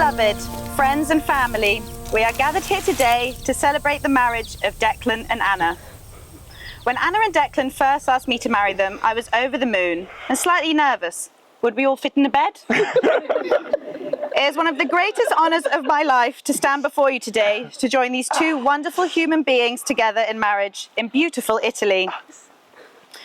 beloved, friends and family, we are gathered here today to celebrate the marriage of Declan and Anna. When Anna and Declan first asked me to marry them, I was over the moon and slightly nervous. Would we all fit in a bed? It is one of the greatest honours of my life to stand before you today to join these two wonderful human beings together in marriage in beautiful Italy.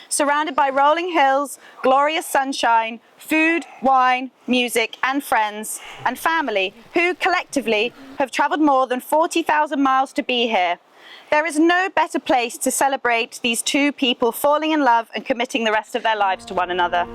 Surrounded by rolling hills, glorious sunshine, food, wine, music, and friends, and family, who collectively have travelled more than 40,000 miles to be here. There is no better place to celebrate these two people falling in love and committing the rest of their lives to one another.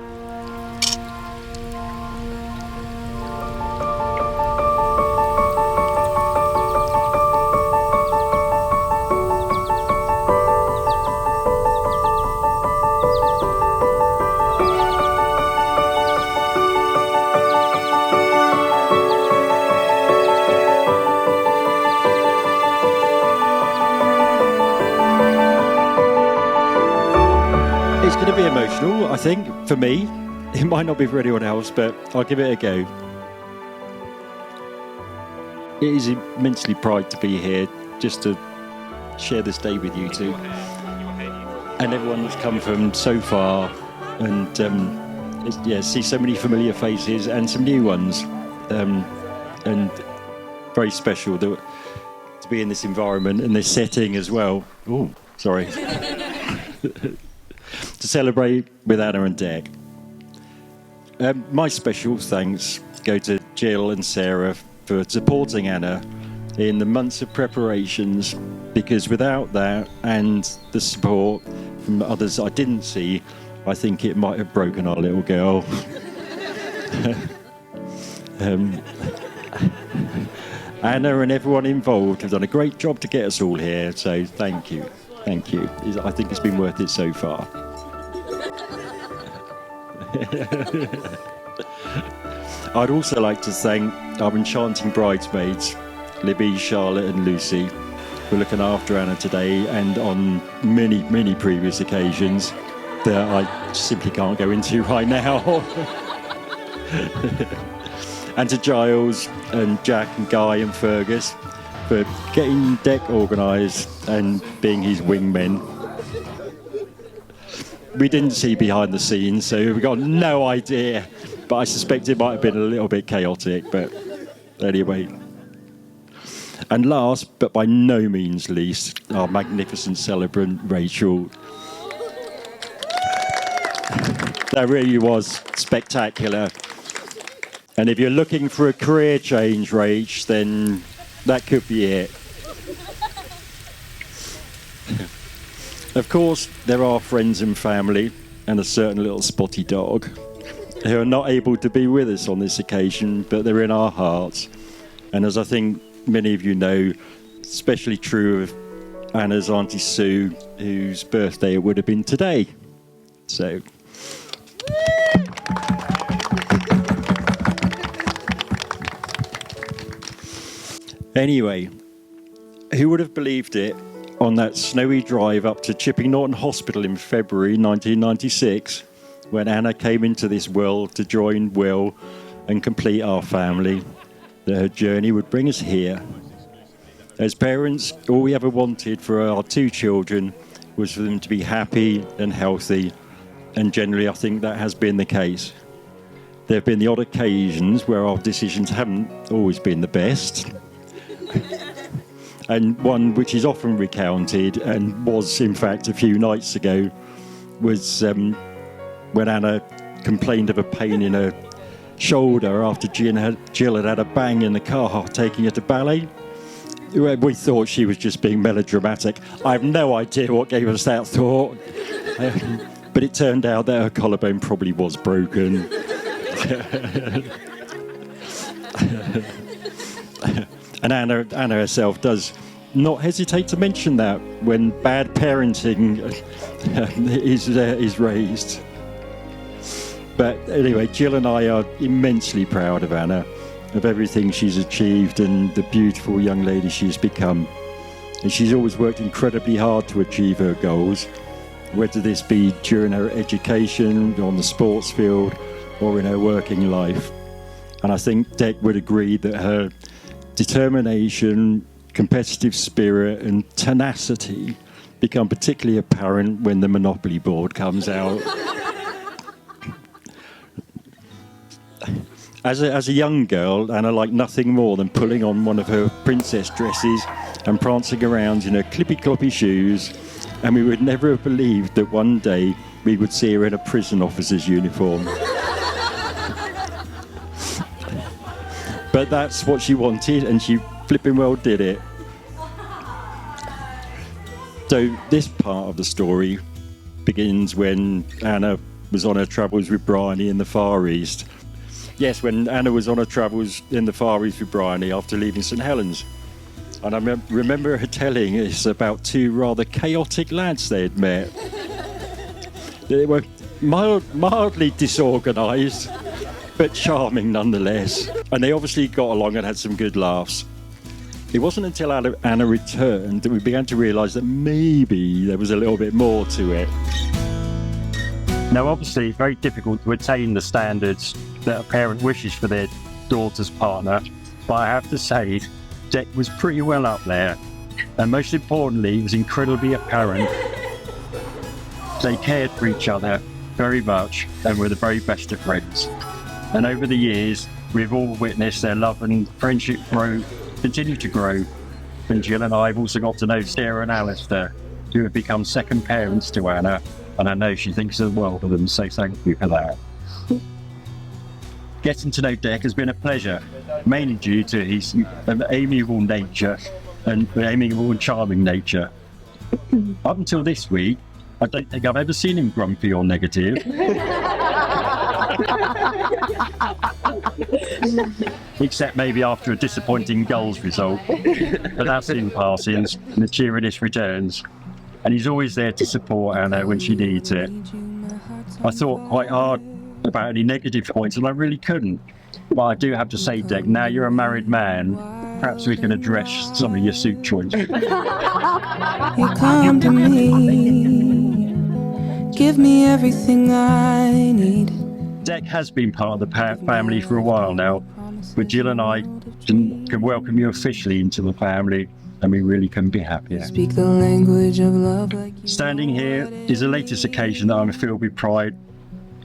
It's going to be emotional, I think, for me. It might not be for anyone else, but I'll give it a go. It is immensely pride to be here, just to share this day with you two. And everyone that's come from so far, and see so many familiar faces and some new ones. And very special to be in this environment and this setting as well. Oh, sorry. To celebrate with Anna and Dec. My special thanks go to Jill and Sarah for supporting Anna in the months of preparations, because without that and the support from others I didn't see, I think it might have broken our little girl. Anna and everyone involved have done a great job to get us all here, so thank you. Thank you. I think it's been worth it so far. I'd also like to thank our enchanting bridesmaids, Libby, Charlotte and Lucy, for looking after Anna today and on many, many previous occasions that I simply can't go into right now. And to Giles and Jack and Guy and Fergus for getting Dec organised and being his wingmen. We didn't see behind the scenes, so we got no idea, but I suspect it might have been a little bit chaotic, but anyway. And last, but by no means least, our magnificent celebrant, Rachel. That really was spectacular. And if you're looking for a career change, Rach, then that could be it. Of course, there are friends and family and a certain little spotty dog who are not able to be with us on this occasion, but they're in our hearts. And as I think many of you know, especially true of Anna's Auntie Sue, whose birthday it would have been today. So... Anyway, who would have believed it on that snowy drive up to Chipping Norton Hospital in February 1996, when Anna came into this world to join Will and complete our family, that her journey would bring us here. As parents, all we ever wanted for our two children was for them to be happy and healthy, and generally I think that has been the case. There have been the odd occasions where our decisions haven't always been the best. And one which is often recounted, and was in fact a few nights ago, was when Anna complained of a pain in her shoulder after Jill had had a bang in the car taking her to ballet. We thought she was just being melodramatic. I have no idea what gave us that thought. But it turned out that her collarbone probably was broken. And Anna herself does not hesitate to mention that when bad parenting is raised. But anyway, Jill and I are immensely proud of Anna, of everything she's achieved and the beautiful young lady she's become. And she's always worked incredibly hard to achieve her goals, whether this be during her education, on the sports field, or in her working life. And I think Dec would agree that her determination, competitive spirit and tenacity become particularly apparent when the Monopoly board comes out. As a young girl, Anna liked nothing more than pulling on one of her princess dresses and prancing around in her clippy-cloppy shoes, and we would never have believed that one day we would see her in a prison officer's uniform. But that's what she wanted, and she flipping well did it. So this part of the story begins when Anna was on her travels with Bryony in the Far East. Yes, when Anna was on her travels in the Far East with Bryony after leaving St Helens. And I remember her telling us about two rather chaotic lads they had met. They were mildly disorganised, but charming nonetheless. And they obviously got along and had some good laughs. It wasn't until Anna returned that we began to realise that maybe there was a little bit more to it. Now, obviously, it's very difficult to attain the standards that a parent wishes for their daughter's partner, but I have to say, Dec was pretty well up there. And most importantly, it was incredibly apparent they cared for each other very much and were the very best of friends. And over the years, we've all witnessed their love and friendship continue to grow. And Jill and I have also got to know Sarah and Alistair, who have become second parents to Anna, and I know she thinks the world of them, so thank you for that. Getting to know Dec has been a pleasure, mainly due to his amiable nature and amiable and charming nature. Up until this week, I don't think I've ever seen him grumpy or negative. Except maybe after a disappointing goals result. But that's in passing, and the cheeriness returns. And he's always there to support Anna when she needs it. I thought quite hard about any negative points, and I really couldn't. But I do have to say, Dec, now you're a married man, perhaps we can address some of your suit choices. You come to me, give me everything I need. Dec has been part of the family for a while now, but Jill and I can welcome you officially into the family, and we really couldn't be happier. Speak the language of love like you. Standing here is the latest occasion that I'm filled with pride,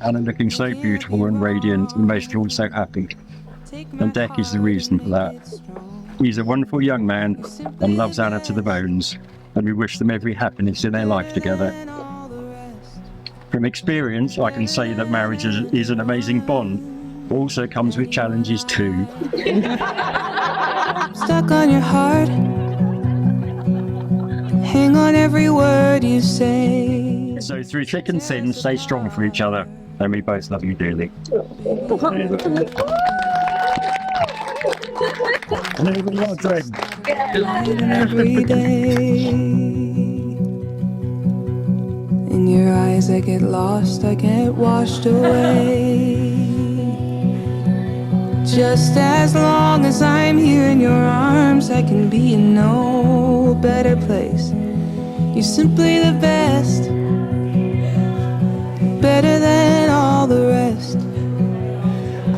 Anna looking so beautiful and radiant, and most of all so happy. And Dec is the reason for that. He's a wonderful young man and loves Anna to the bones, and we wish them every happiness in their life together. From experience, I can say that marriage is an amazing bond, but also comes with challenges too. Stuck on your heart, hang on every word you say. So through thick and thin, stay strong for each other, and we both love you dearly. And everybody else, Greg. Every day. In your eyes I get lost, I get washed away. Just as long as I'm here in your arms, I can be in no better place. You're simply the best, better than all the rest,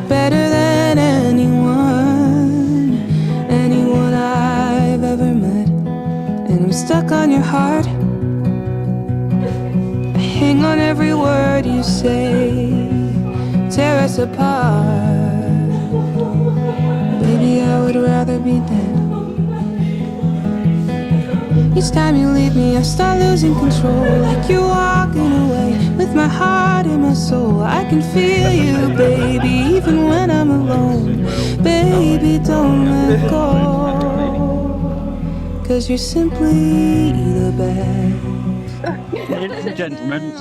better than anyone I've ever met. And I'm stuck on your heart, hang on every word you say, tear us apart. Baby, I would rather be dead. Each time you leave me, I start losing control, like you're walking away with my heart and my soul. I can feel you, baby, even when I'm alone. Baby, don't let go, 'cause you're simply the best. Ladies and gentlemen,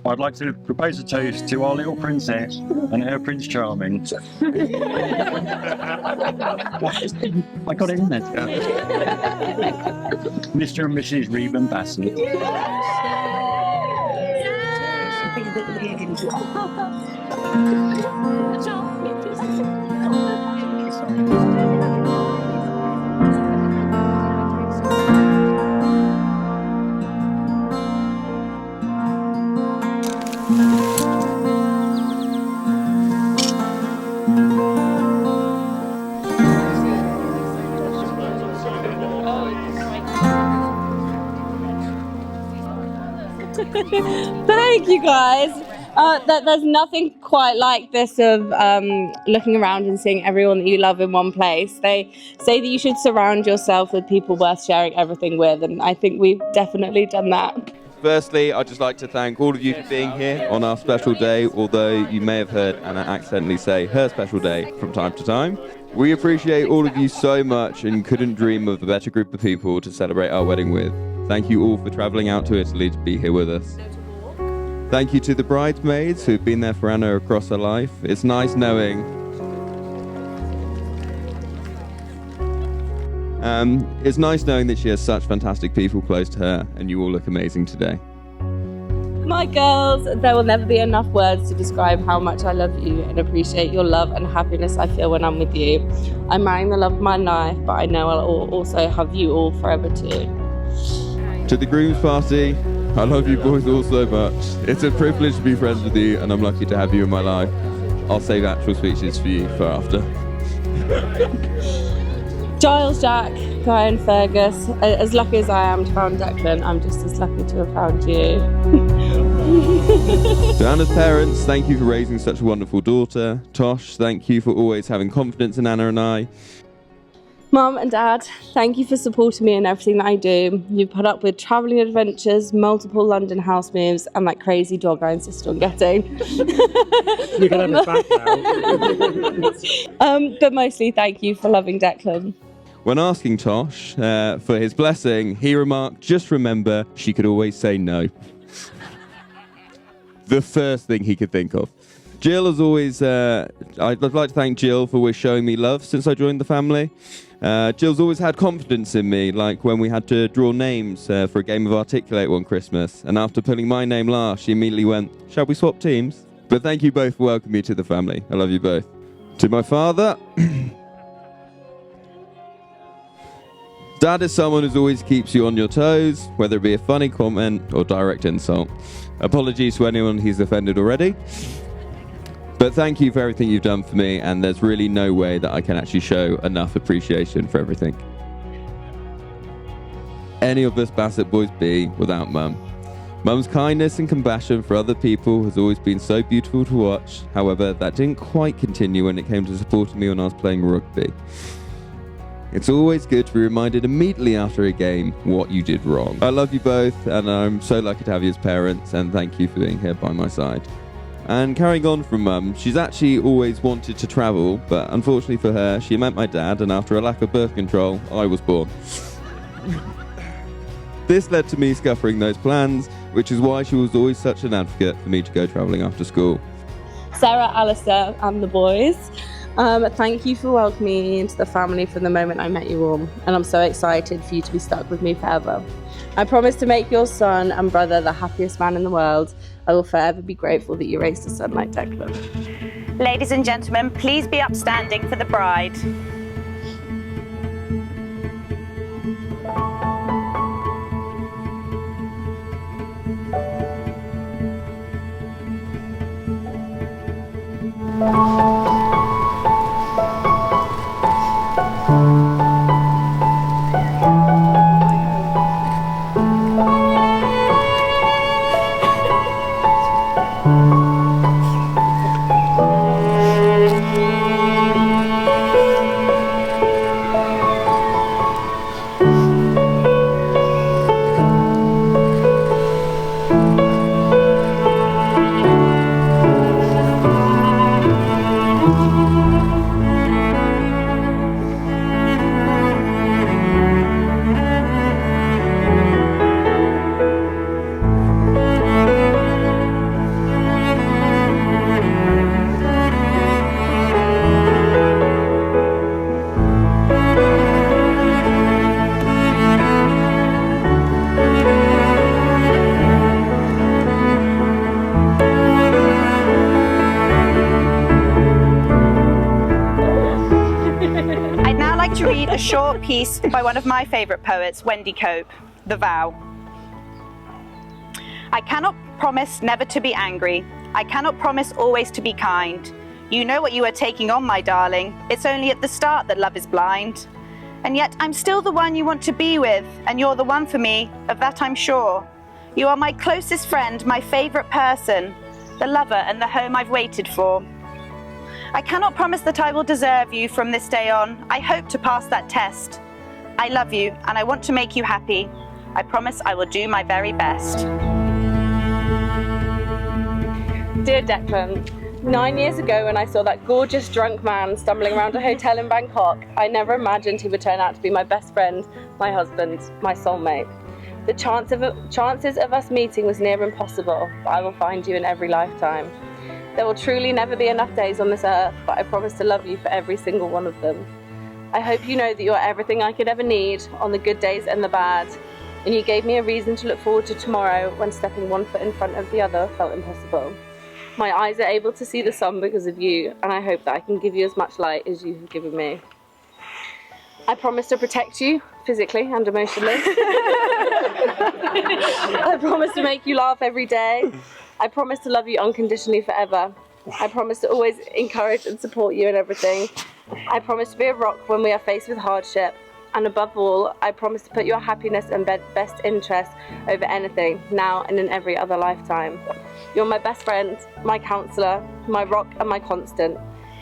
I'd like to propose a toast to our little princess and her Prince Charming. I got it in there. Mr. and Mrs. Reuben Bassett. Thank you, guys. There's nothing quite like this of looking around and seeing everyone that you love in one place. They say that you should surround yourself with people worth sharing everything with, and I think we've definitely done that. Firstly, I'd just like to thank all of you for being here on our special day, although you may have heard Anna accidentally say her special day from time to time. We appreciate all of you so much and couldn't dream of a better group of people to celebrate our wedding with. Thank you all for travelling out to Italy to be here with us. Thank you to the bridesmaids who've been there for Anna across her life. It's nice knowing that she has such fantastic people close to her, and you all look amazing today. My girls, there will never be enough words to describe how much I love you and appreciate your love and happiness I feel when I'm with you. I'm marrying the love of my life, but I know I'll also have you all forever too. To the groom's party, I love you boys all so much. It's a privilege to be friends with you, and I'm lucky to have you in my life. I'll save actual speeches for you for after. Giles, Jack, Guy and Fergus, as lucky as I am to found Declan, I'm just as lucky to have found you. To Anna's parents, thank you for raising such a wonderful daughter. Tosh, thank you for always having confidence in Anna and I. Mum and Dad, thank you for supporting me in everything that I do. You've put up with travelling adventures, multiple London house moves, and that crazy dog I insist on getting. You can have it back now. But mostly thank you for loving Declan. When asking Tosh for his blessing, he remarked, just remember, she could always say no. The first thing he could think of. Jill, as always, I'd like to thank Jill for always showing me love since I joined the family. Jill's always had confidence in me, like when we had to draw names for a game of Articulate one Christmas, and after putting my name last, she immediately went, shall we swap teams? But thank you both for welcoming me to the family. I love you both. To my father, Dad is someone who always keeps you on your toes, whether it be a funny comment or direct insult. Apologies to anyone he's offended already. But thank you for everything you've done for me, and there's really no way that I can actually show enough appreciation for everything. Any of us Bassett boys be without Mum. Mum's kindness and compassion for other people has always been so beautiful to watch. However, that didn't quite continue when it came to supporting me when I was playing rugby. It's always good to be reminded immediately after a game what you did wrong. I love you both, and I'm so lucky to have you as parents, and thank you for being here by my side. And carrying on from Mum, she's actually always wanted to travel, but unfortunately for her, she met my dad, and after a lack of birth control, I was born. This led to me scuppering those plans, which is why she was always such an advocate for me to go travelling after school. Sarah, Alistair and the boys, thank you for welcoming me into the family from the moment I met you all, and I'm so excited for you to be stuck with me forever. I promise to make your son and brother the happiest man in the world. I will forever be grateful that you raised a son like Declan. Ladies and gentlemen, please be upstanding for the bride. To read a short piece by one of my favourite poets, Wendy Cope, The Vow. I cannot promise never to be angry. I cannot promise always to be kind. You know what you are taking on, my darling. It's only at the start that love is blind. And yet I'm still the one you want to be with, and you're the one for me, of that I'm sure. You are my closest friend, my favourite person, the lover and the home I've waited for. I cannot promise that I will deserve you from this day on. I hope to pass that test. I love you and I want to make you happy. I promise I will do my very best. Dear Declan, 9 years ago when I saw that gorgeous drunk man stumbling around a hotel in Bangkok, I never imagined he would turn out to be my best friend, my husband, my soulmate. The chances of us meeting was near impossible, but I will find you in every lifetime. There will truly never be enough days on this earth, but I promise to love you for every single one of them. I hope you know that you are everything I could ever need, on the good days and the bad, and you gave me a reason to look forward to tomorrow when stepping one foot in front of the other felt impossible. My eyes are able to see the sun because of you, and I hope that I can give you as much light as you have given me. I promise to protect you, physically and emotionally. I promise to make you laugh every day. I promise to love you unconditionally forever. I promise to always encourage and support you in everything. I promise to be a rock when we are faced with hardship. And above all, I promise to put your happiness and best interest over anything, now and in every other lifetime. You're my best friend, my counsellor, my rock and my constant.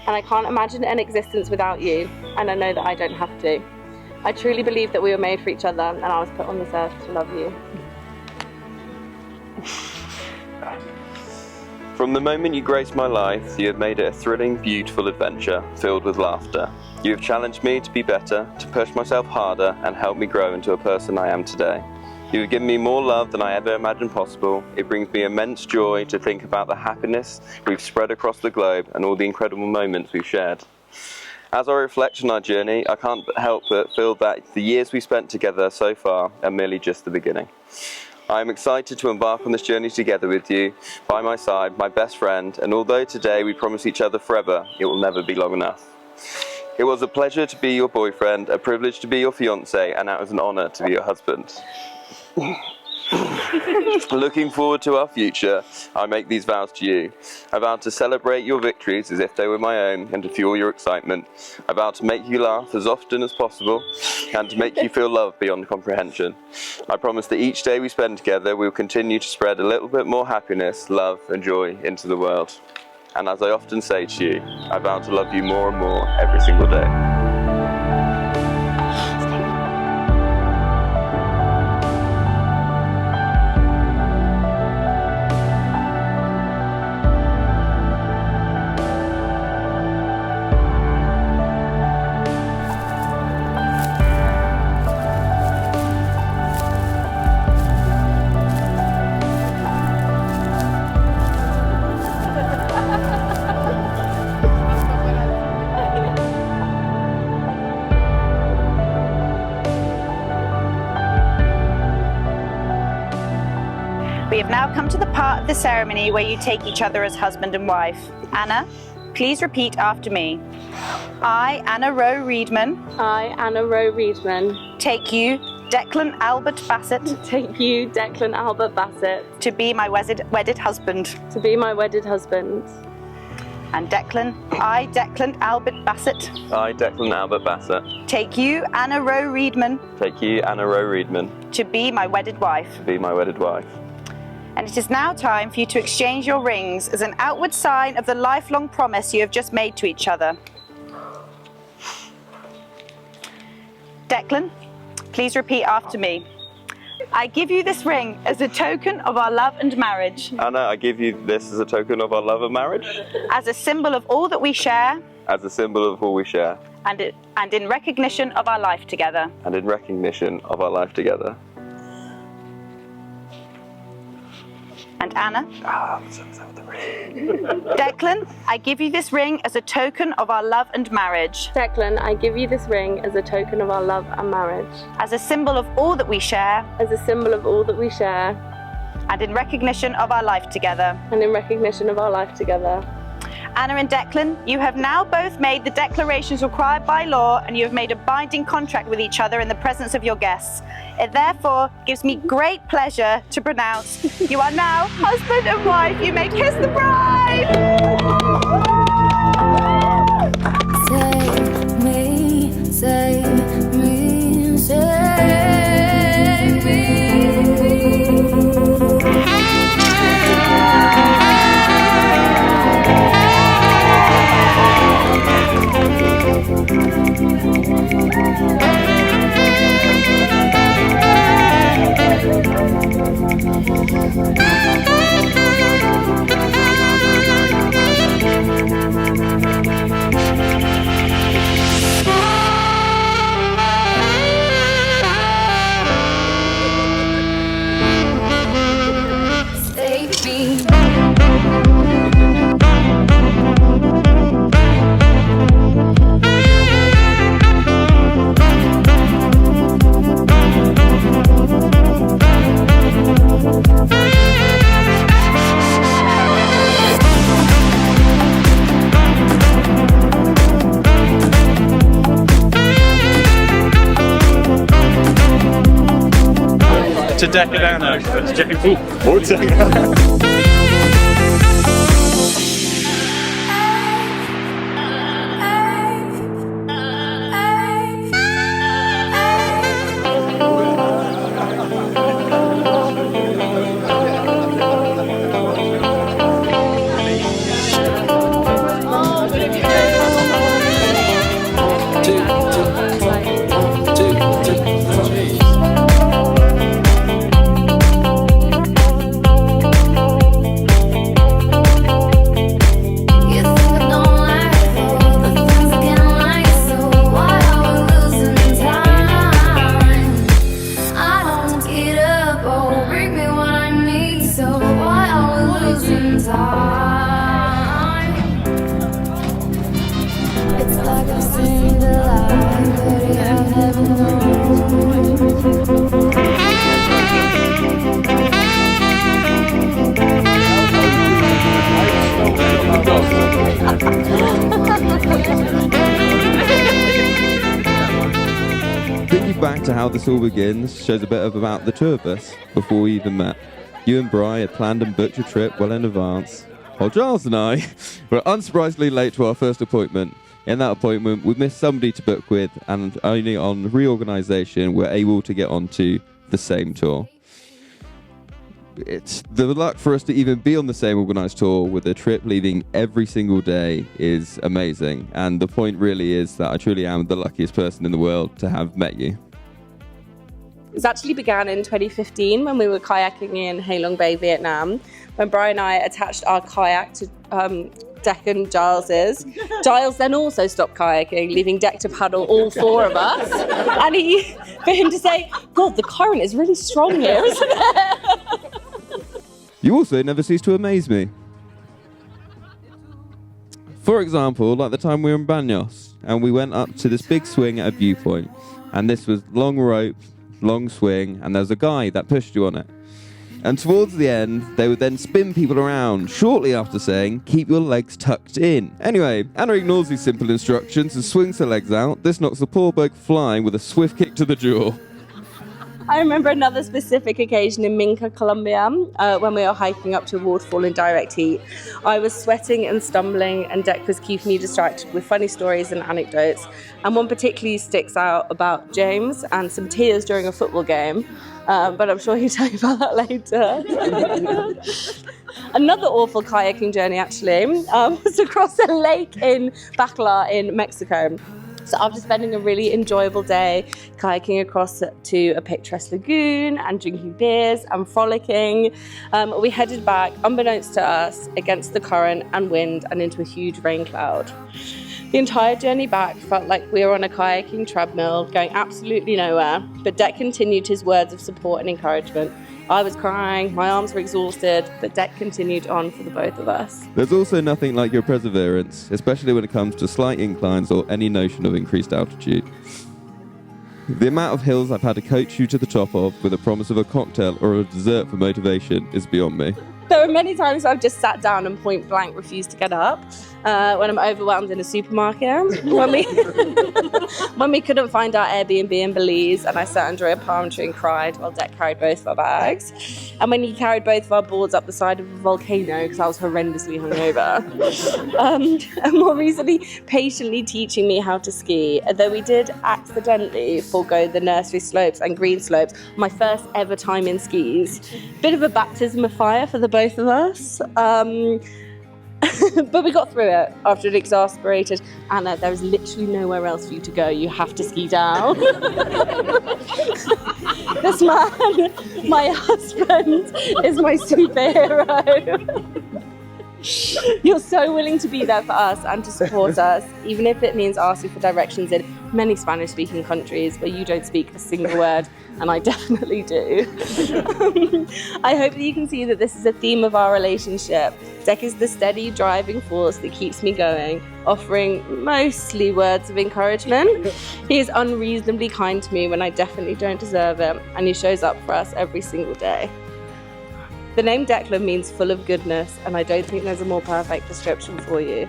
And I can't imagine an existence without you, and I know that I don't have to. I truly believe that we were made for each other, and I was put on this earth to love you. From the moment you graced my life, you have made it a thrilling, beautiful adventure filled with laughter. You have challenged me to be better, to push myself harder, and helped me grow into a person I am today. You have given me more love than I ever imagined possible. It brings me immense joy to think about the happiness we've spread across the globe and all the incredible moments we've shared. As I reflect on our journey, I can't help but feel that the years we spent together so far are merely just the beginning. I am excited to embark on this journey together with you, by my side, my best friend, and although today we promise each other forever, it will never be long enough. It was a pleasure to be your boyfriend, a privilege to be your fiancé, and it was an honour to be your husband. Looking forward to our future, I make these vows to you. I vow to celebrate your victories as if they were my own and to fuel your excitement. I vow to make you laugh as often as possible and to make you feel love beyond comprehension. I promise that each day we spend together, we will continue to spread a little bit more happiness, love and joy into the world. And as I often say to you, I vow to love you more and more every single day. We have now come to the part of the ceremony where you take each other as husband and wife. Anna, please repeat after me. I, Anna Rowe Reedman. I, Anna Rowe Reedman. Take you, Declan Albert Bassett. Take you, Declan Albert Bassett. To be my wedded husband. To be my wedded husband. And Declan, I, Declan Albert Bassett. I, Declan Albert Bassett. Take you, Anna Rowe Reedman. Take you, Anna Rowe Reedman. To be my wedded wife. To be my wedded wife. And it is now time for you to exchange your rings as an outward sign of the lifelong promise you have just made to each other. Declan, please repeat after me. I give you this ring as a token of our love and marriage. Anna, I give you this as a token of our love and marriage. As a symbol of all that we share. As a symbol of all we share. And in recognition of our life together. And in recognition of our life together. And Anna? Declan, I give you this ring as a token of our love and marriage. Declan, I give you this ring as a token of our love and marriage. As a symbol of all that we share. As a symbol of all that we share. And in recognition of our life together. And in recognition of our life together. Anna and Declan, you have now both made the declarations required by law and you have made a binding contract with each other in the presence of your guests. It therefore gives me great pleasure to pronounce you are now husband and wife. You may kiss the bride! Save me, save me, save me. to Declan and Anna. Thinking back to how this all begins shows a bit about the two of us before we even met. You and Bri had planned and booked your trip well in advance, while Giles and I were unsurprisingly late to our first appointment. In that appointment, we missed somebody to book with, and only on reorganisation were able to get onto the same tour. It's the luck for us to even be on the same organised tour with a trip leaving every single day is amazing. And the point really is that I truly am the luckiest person in the world to have met you. It actually began in 2015 when we were kayaking in Hai Long Bay, Vietnam, when Brian and I attached our kayak to Deck and Giles's. Giles then also stopped kayaking, leaving Deck to paddle all four of us. And for him to say, God, the current is really strong here, isn't it? You also never cease to amaze me. For example, like the time we were in Banyos, and we went up to this big swing at a viewpoint, and this was long rope, long swing, and there was a guy that pushed you on it. And towards the end, they would then spin people around, shortly after saying, keep your legs tucked in. Anyway, Anna ignores these simple instructions and swings her legs out. This knocks the poor bloke flying with a swift kick to the jaw. I remember another specific occasion in Minca, Colombia, when we were hiking up to a waterfall in direct heat. I was sweating and stumbling, and Deck was keeping me distracted with funny stories and anecdotes. And one particularly sticks out about James and some tears during a football game, but I'm sure he'll tell you about that later. Another awful kayaking journey, actually, was across a lake in Bacalar in Mexico. So after spending a really enjoyable day kayaking across to a picturesque lagoon and drinking beers and frolicking, we headed back, unbeknownst to us, against the current and wind and into a huge rain cloud. The entire journey back felt like we were on a kayaking treadmill going absolutely nowhere, but Deck continued his words of support and encouragement. I was crying, my arms were exhausted, but Deck continued on for the both of us. There's also nothing like your perseverance, especially when it comes to slight inclines or any notion of increased altitude. The amount of hills I've had to coach you to the top of with a promise of a cocktail or a dessert for motivation is beyond me. There were many times I've just sat down and point blank refused to get up when I'm overwhelmed in a supermarket. When we couldn't find our Airbnb in Belize and I sat under a palm tree and cried while Deck carried both of our bags. And when he carried both of our boards up the side of a volcano because I was horrendously hungover. And more recently, patiently teaching me how to ski, though we did accidentally forego the nursery slopes and green slopes, my first ever time in skis. Bit of a baptism of fire for the both of us. But we got through it after an exasperated Anna, there is literally nowhere else for you to go. You have to ski down. This man, my husband, is my superhero. You're so willing to be there for us and to support us, even if it means asking for directions in many Spanish-speaking countries where you don't speak a single word, and I definitely do. I hope that you can see that this is a theme of our relationship. Deck is the steady driving force that keeps me going, offering mostly words of encouragement. He is unreasonably kind to me when I definitely don't deserve it, and he shows up for us every single day. The name Declan means full of goodness, and I don't think there's a more perfect description for you.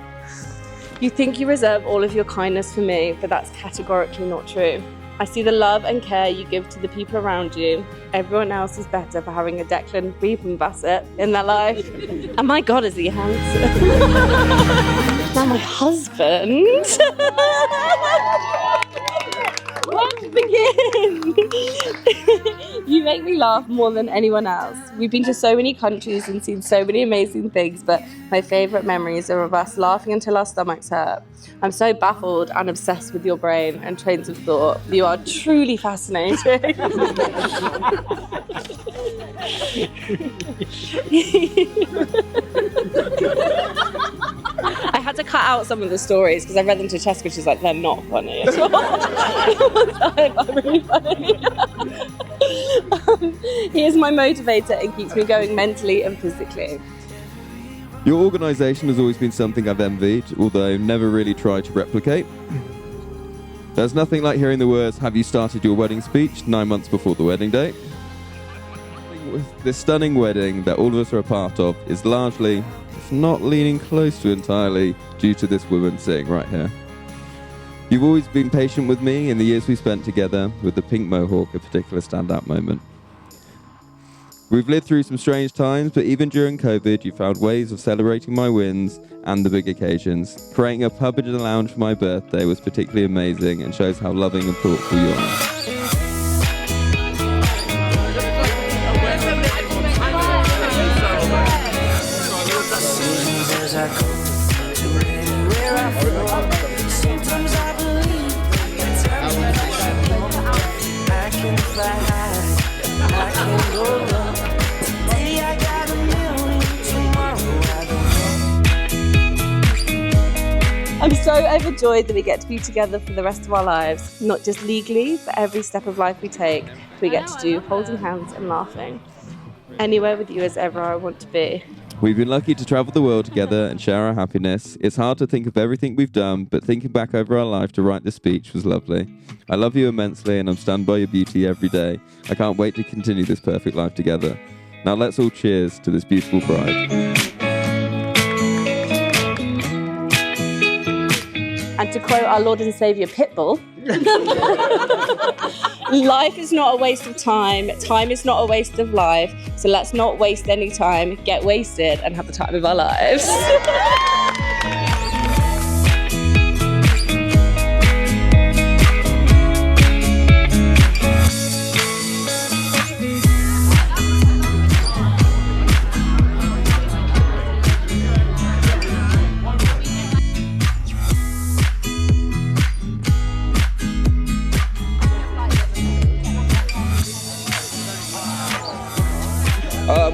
You think you reserve all of your kindness for me, but that's categorically not true. I see the love and care you give to the people around you. Everyone else is better for having a Declan Wedding Bassett in their life. And my God, is he handsome. Now my husband. Where to begin? You make me laugh more than anyone else. We've been to so many countries and seen so many amazing things, but my favourite memories are of us laughing until our stomachs hurt. I'm so baffled and obsessed with your brain and trains of thought. You are truly fascinating. I had to cut out some of the stories because I read them to Cheska. She's like, they're not funny at all. They're really funny. He is my motivator and keeps me going mentally and physically. Your organisation has always been something I've envied, although never really tried to replicate. There's nothing like hearing the words, "Have you started your wedding speech?" 9 months before the wedding day. This stunning wedding that all of us are a part of is largely, if not leaning close to entirely, due to this woman sitting right here. You've always been patient with me in the years we spent together, with the pink mohawk a particular standout moment. We've lived through some strange times, but even during COVID, you found ways of celebrating my wins and the big occasions. Creating a pub and a lounge for my birthday was particularly amazing and shows how loving and thoughtful you are. I'm so overjoyed that we get to be together for the rest of our lives, not just legally, but every step of life we take, we get to do holding hands and laughing. Anywhere with you is ever I want to be. We've been lucky to travel the world together and share our happiness. It's hard to think of everything we've done, but thinking back over our life to write this speech was lovely. I love you immensely and I'm stunned by your beauty every day. I can't wait to continue this perfect life together. Now let's all cheers to this beautiful bride. And to quote our Lord and Saviour Pitbull, life is not a waste of time. Time is not a waste of life. So let's not waste any time, get wasted and have the time of our lives.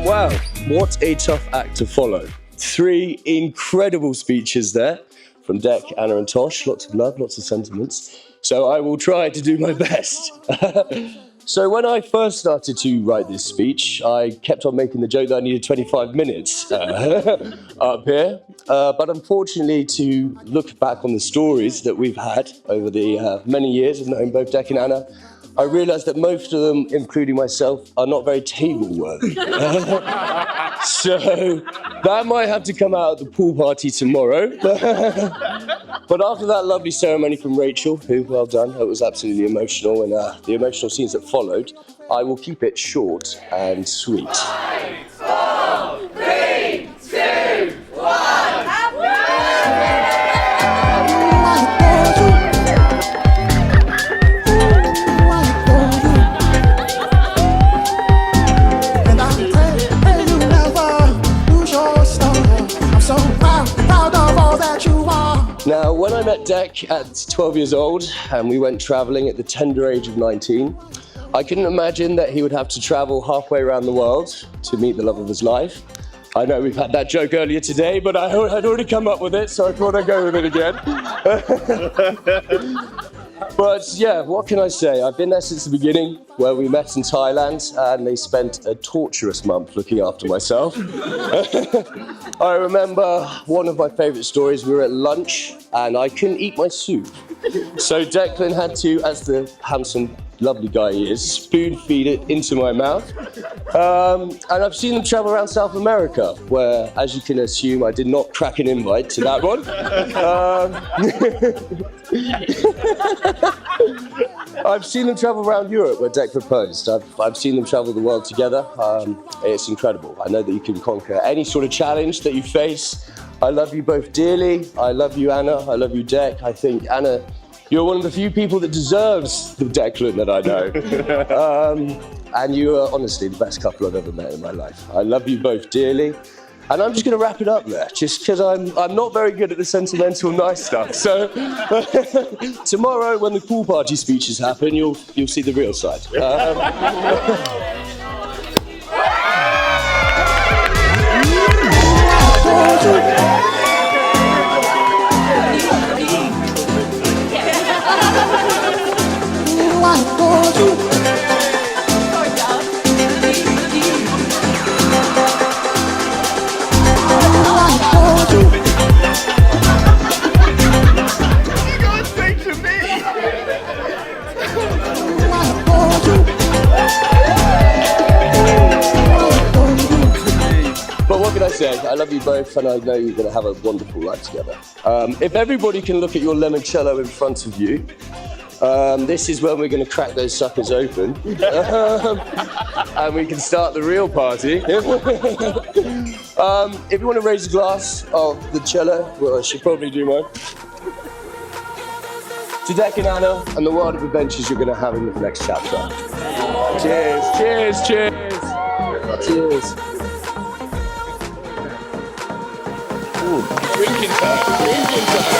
Wow, what a tough act to follow. 3 incredible speeches there from Dec, Anna and Tosh. Lots of love, lots of sentiments. So I will try to do my best. So when I first started to write this speech, I kept on making the joke that I needed 25 minutes up here. But unfortunately, to look back on the stories that we've had over the many years of knowing both Dec and Anna, I realised that most of them, including myself, are not very table-worthy. So that might have to come out at the pool party tomorrow. But after that lovely ceremony from Rachel, who, well done, it was absolutely emotional, and the emotional scenes that followed, I will keep it short and sweet. 5, 4, 3, 2, 1. Now, when I met Dec at 12 years old and we went travelling at the tender age of 19, I couldn't imagine that he would have to travel halfway around the world to meet the love of his life. I know we've had that joke earlier today, but I had already come up with it, so I thought I'd go with it again. But yeah, what can I say? I've been there since the beginning, where we met in Thailand, and they spent a torturous month looking after myself. I remember one of my favourite stories, we were at lunch, and I couldn't eat my soup. So Declan had to, as the handsome lovely guy he is, spoon feed it into my mouth. And I've seen them travel around South America, where, as you can assume, I did not crack an invite to that one. I've seen them travel around Europe, where Dec proposed. I've seen them travel the world together. It's incredible. I know that you can conquer any sort of challenge that you face. I love you both dearly. I love you, Anna. I love you, Dec. I think, Anna, you're one of the few people that deserves the Declan that I know. And you are honestly the best couple I've ever met in my life. I love you both dearly. And I'm just going to wrap it up there, just because I'm not very good at the sentimental nice stuff. So tomorrow, when the pool party speeches happen, you'll see the real side. I love you both, and I know you're going to have a wonderful life together. If everybody can look at your limoncello in front of you, this is when we're going to crack those suckers open, and we can start the real party. If you want to raise a glass of the cello, well, I should probably do mine. To Dec and Anna, and the world of adventures you're going to have in the next chapter. Cheers, cheers, cheers. Cheers. Drinking time. Drinking time.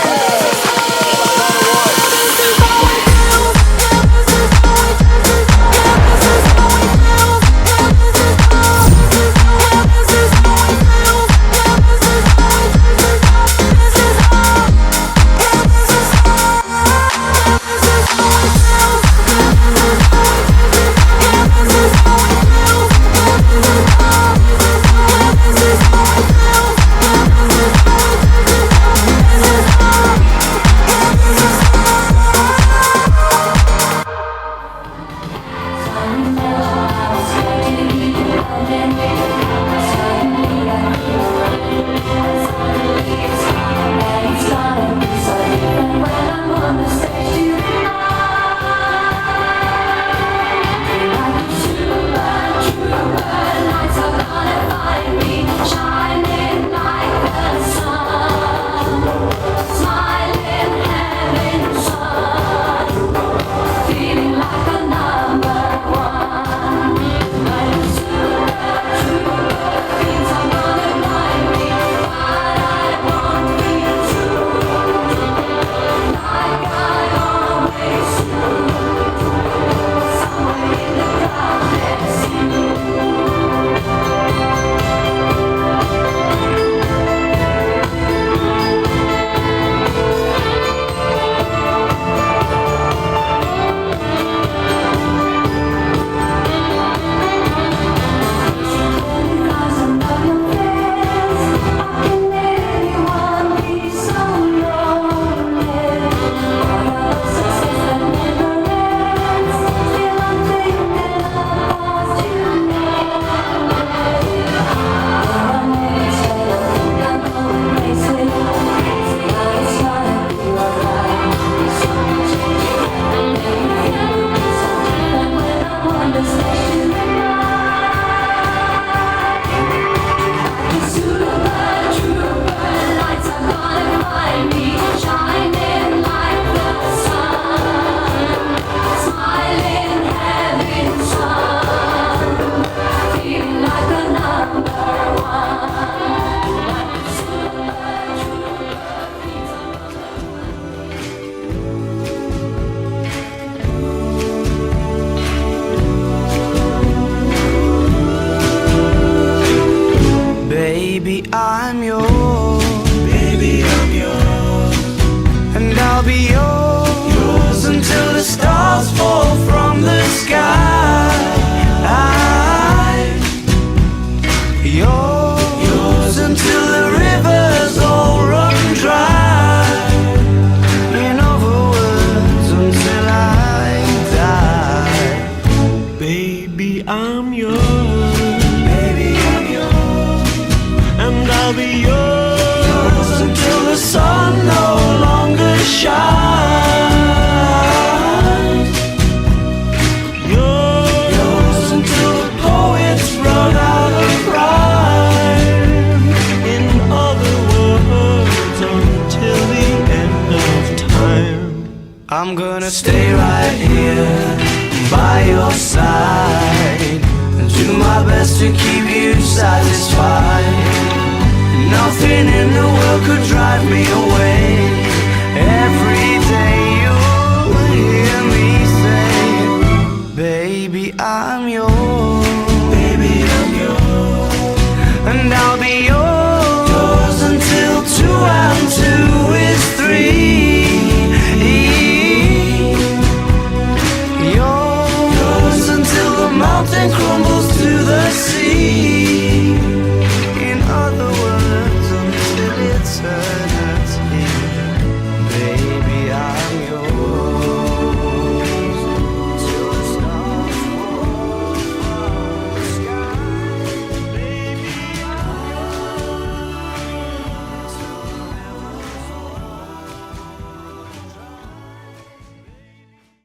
I'm yours. Baby, I'm yours. And I'll be yours until the stars fall from the sky. Yours until the rivers all run dry. In other words, until I die. be yours until the sun no longer shines. Yours until the poets run out of rhyme. In other words, until the end of time. I'm gonna stay right here by your side and do my best to keep you satisfied. Nothing in the world could drive me away. Every day you'll hear me say, baby, I'm yours. Baby, I'm yours. And I'll be yours until 2 and 2 is 3. Yours until the mountain crumbles